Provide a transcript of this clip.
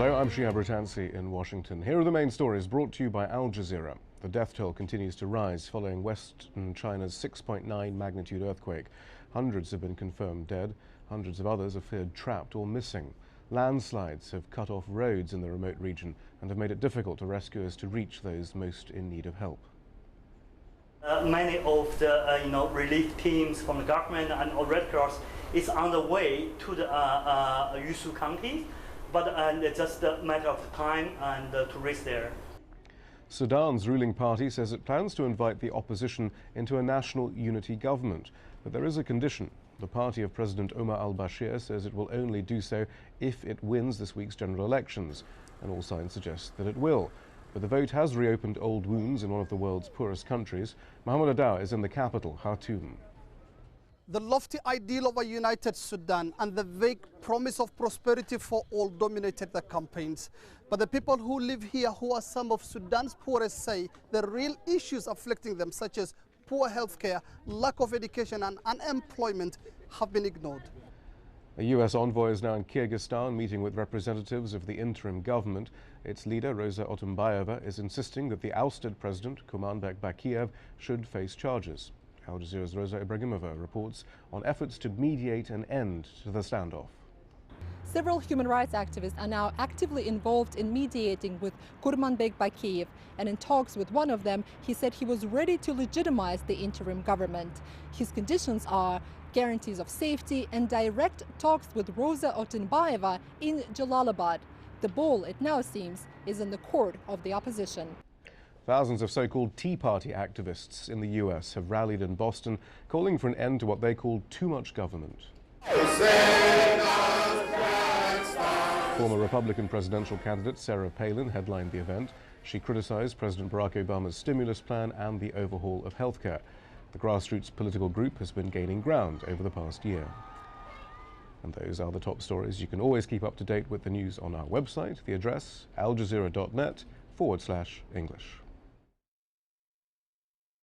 Hello, I'm Shihab Ratansi in Washington. Here are the main stories brought to you by Al Jazeera. The death toll continues to rise following Western China's 6.9 magnitude earthquake. Hundreds have been confirmed dead. Hundreds of others are feared trapped or missing. Landslides have cut off roads in the remote region and have made it difficult for rescuers to reach those most in need of help. Many of the relief teams from the government and Red Cross is on the way to the Yushu County, but it's just a matter of time and to reach there. Sudan's ruling party says it plans to invite the opposition into a national unity government, but there is a condition. The party of President Omar al-Bashir says it will only do so if it wins this week's general elections, and all signs suggest that it will. But the vote has reopened old wounds in one of the world's poorest countries. Mohammed Adaw is in the capital, Khartoum. The lofty ideal of a united Sudan and the vague promise of prosperity for all dominated the campaigns. But the people who live here, who are some of Sudan's poorest, say the real issues afflicting them, such as poor health care, lack of education and unemployment, have been ignored. A U.S. envoy is now in Kyrgyzstan meeting with representatives of the interim government. Its leader, Rosa Otunbayeva, is insisting that the ousted president, Kurmanbek Bakiev, should face charges. Al Jazeera's Rosa Ibrahimova reports on efforts to mediate an end to the standoff. Several human rights activists are now actively involved in mediating with Kurmanbek Bakiev, and in talks with one of them, he said he was ready to legitimize the interim government. His conditions are guarantees of safety and direct talks with Rosa Otunbayeva in Jalalabad. The ball, it now seems, is in the court of the opposition. Thousands of so-called Tea Party activists in the U.S. have rallied in Boston, calling for an end to what they call too much government. Former Republican presidential candidate Sarah Palin headlined the event. She criticized President Barack Obama's stimulus plan and the overhaul of healthcare. The grassroots political group has been gaining ground over the past year. And those are the top stories. You can always keep up to date with the news on our website. The address, aljazeera.net/English.